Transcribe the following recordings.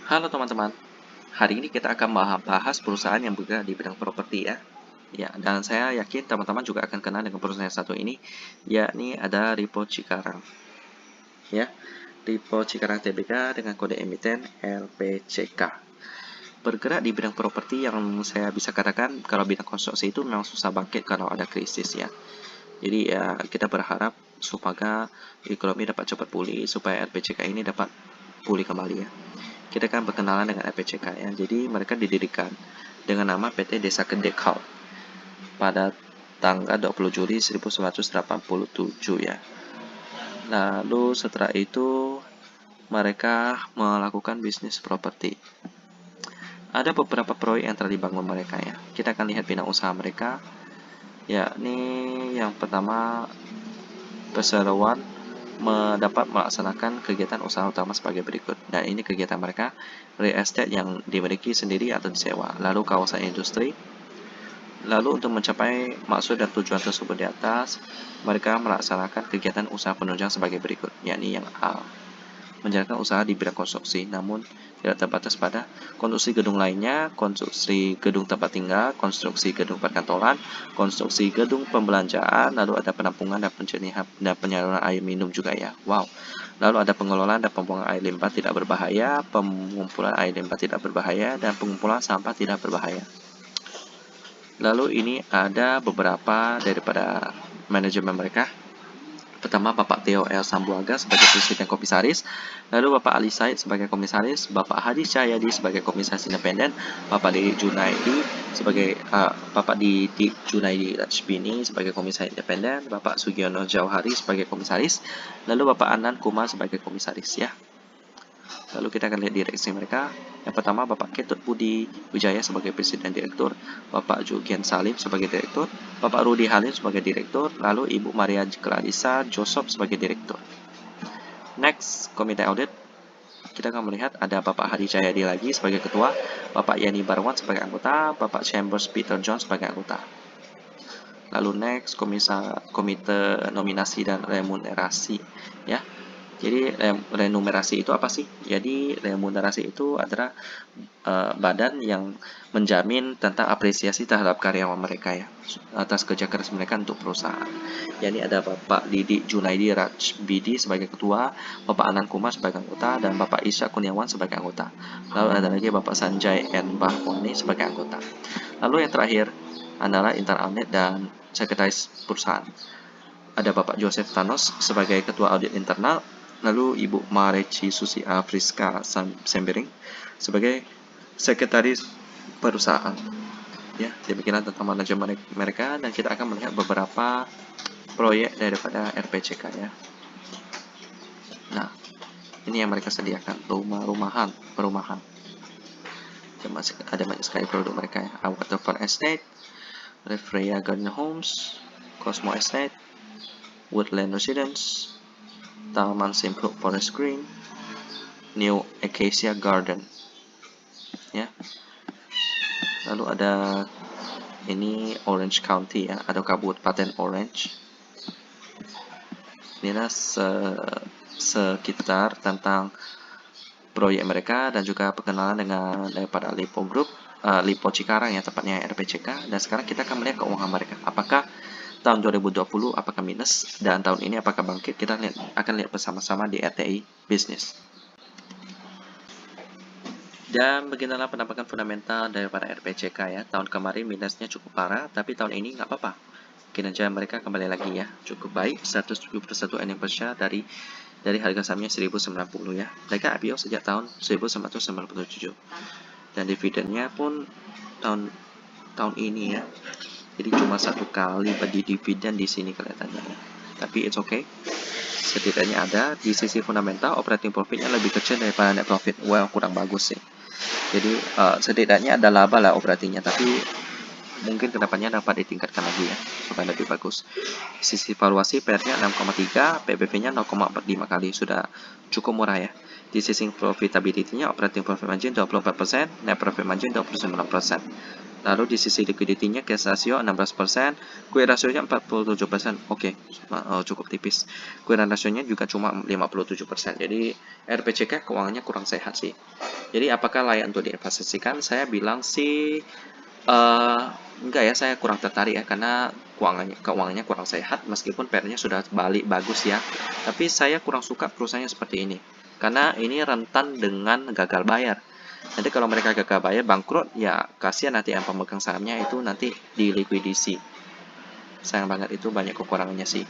Halo teman-teman, hari ini kita akan bahas perusahaan yang bergerak di bidang properti ya. Ya, dan saya yakin teman-teman juga akan kenal dengan perusahaan yang satu ini, yakni ada Lipo Cikarang. Ya, Lipo Cikarang Tbk dengan kode emiten LPCK. Bergerak di bidang properti yang saya bisa katakan kalau bidang konstruksi itu memang susah bangkit kalau ada krisis ya. Jadi ya kita berharap supaya ekonomi dapat cepat pulih, supaya LPCK ini dapat pulih kembali ya. Kita akan berkenalan dengan LPCK ya. Jadi mereka didirikan dengan nama PT Desa Kedekau pada tanggal 20 Juli 1987 ya. Lalu setelah itu mereka melakukan bisnis properti. Ada beberapa proyek yang telah dibangun mereka ya. Kita akan lihat bidang usaha mereka. Yakni yang pertama, perseroan dapat melaksanakan kegiatan usaha utama sebagai berikut. Dan ini kegiatan mereka, real estate yang dimiliki sendiri atau disewa, lalu kawasan industri. Lalu untuk mencapai maksud dan tujuan tersebut di atas, mereka melaksanakan kegiatan usaha penunjang sebagai berikut, yakni yang A, menjalankan usaha di bidang konstruksi, namun tidak terbatas pada konstruksi gedung lainnya, konstruksi gedung tempat tinggal, konstruksi gedung perkantoran, konstruksi gedung pembelanjaan, lalu ada penampungan dan penjernihan dan penyaluran air minum juga ya. Wow. Lalu ada pengelolaan dan pembuangan air limbah tidak berbahaya, pengumpulan air limbah tidak berbahaya, dan pengumpulan sampah tidak berbahaya. Lalu ini ada beberapa daripada manajemen mereka. Pertama, Bapak Theo L. Sambuaga sebagai presiden komisaris, lalu Bapak Ali Said sebagai komisaris, Bapak Hadi Cahyadi sebagai komisaris independen, Bapak Didi Junaidi sebagai Bapak Didi Junaidi Rajbini sebagai komisaris independen, Bapak Sugiono Jauhari sebagai komisaris, lalu Bapak Anan Kumar sebagai komisaris ya. Lalu kita akan lihat direksi mereka. Yang pertama, Bapak Ketut Budi Wijaya sebagai Presiden Direktur, Bapak Jugian Salim sebagai Direktur, Bapak Rudi Halim sebagai Direktur, lalu Ibu Maria Clarissa Joseph sebagai Direktur. Next, Komite Audit. Kita akan melihat ada Bapak Hadi Cahyadi lagi sebagai Ketua, Bapak Yani Barwan sebagai anggota, Bapak Chambers Peter John sebagai anggota. Lalu next, Komite Nominasi dan Remunerasi ya. Jadi remunerasi itu apa sih? Jadi remunerasi itu adalah badan yang menjamin tentang apresiasi terhadap karyawan mereka ya, atas kerja keras mereka untuk perusahaan. Jadi ada Bapak Didi Junaidi Rajbidi sebagai ketua, Bapak Anan Kumar sebagai anggota, dan Bapak Isya Kurniawan sebagai anggota. Lalu ada lagi Bapak Sanjay N. Bahwani sebagai anggota. Lalu yang terakhir adalah internal audit dan sekretaris perusahaan. Ada Bapak Joseph Thanos sebagai ketua audit internal, lalu Ibu Mareci Susi Friska Sembering sebagai sekretaris perusahaan. Ya, demikian tentang manajemen mereka, dan kita akan melihat beberapa proyek daripada RPCK ya. Nah, ini yang mereka sediakan, perumahan. Ada banyak sekali produk mereka ya. Waterfront Estate, Refreya Garden Homes, Cosmo Estate, Woodland Residence, Taman Simpruk Forest Green, New Acacia Garden ya. Lalu ada ini Orange County ya, atau Kabupaten Orange. Inilah sekitar tentang proyek mereka dan juga perkenalan dengan daripada Lipo Group, Lipo Cikarang ya tepatnya RPCK. Dan sekarang kita akan melihat keuangan mereka. Apakah tahun 2020 apakah minus, dan tahun ini apakah bangkit? Kita akan lihat bersama-sama di RTI Business. Dan beginilah penampakan fundamental daripada RPCK ya. Tahun kemarin minusnya cukup parah, tapi tahun ini nggak apa-apa. Kinerja mereka kembali lagi ya, cukup baik, 171 earning per share dari harga sahamnya 1090 ya. Mereka IPO sejak tahun 1997. Dan dividennya pun tahun ini ya. Jadi cuma satu kali bagi dividen di sini kelihatannya ya. Tapi it's okay. Setidaknya ada di sisi fundamental, operating profitnya lebih kecil daripada net profit. Well, kurang bagus sih. Jadi setidaknya ada laba lah operatingnya, tapi mungkin kedepannya dapat ditingkatkan lagi ya supaya lebih bagus. Sisi valuasi PR-nya 6,3, PBV-nya 0,45 kali, sudah cukup murah ya. Di sisi profitability-nya operating profit margin 24%, net profit margin 29%. Lalu di sisi liquidity-nya cash ratio 16%, QE ratio-nya 47%. Oke, cukup tipis. Current ratio-nya juga cuma 57%. Jadi RPCK keuangannya kurang sehat sih. Jadi apakah layak untuk diinvestasikan? Saya bilang sih enggak ya, saya kurang tertarik ya, karena keuangannya kurang sehat, meskipun PR-nya sudah balik bagus ya. Tapi saya kurang suka perusahaannya seperti ini, karena ini rentan dengan gagal bayar. Nanti kalau mereka gagal bayar, bangkrut, ya kasihan nanti yang pemegang sahamnya itu nanti di likuidasi. Sayang banget, itu banyak kekurangannya sih.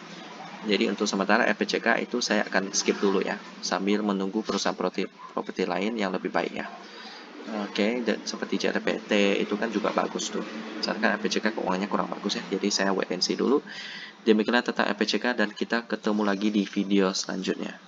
Jadi untuk sementara FPCK itu saya akan skip dulu ya, sambil menunggu perusahaan properti lain yang lebih baik ya. Oke, dan seperti JRPT itu kan juga bagus tuh. Misalkan kan FPCK keuangannya kurang bagus ya, jadi saya wait and see dulu. Demikianlah tentang FPCK, dan kita ketemu lagi di video selanjutnya.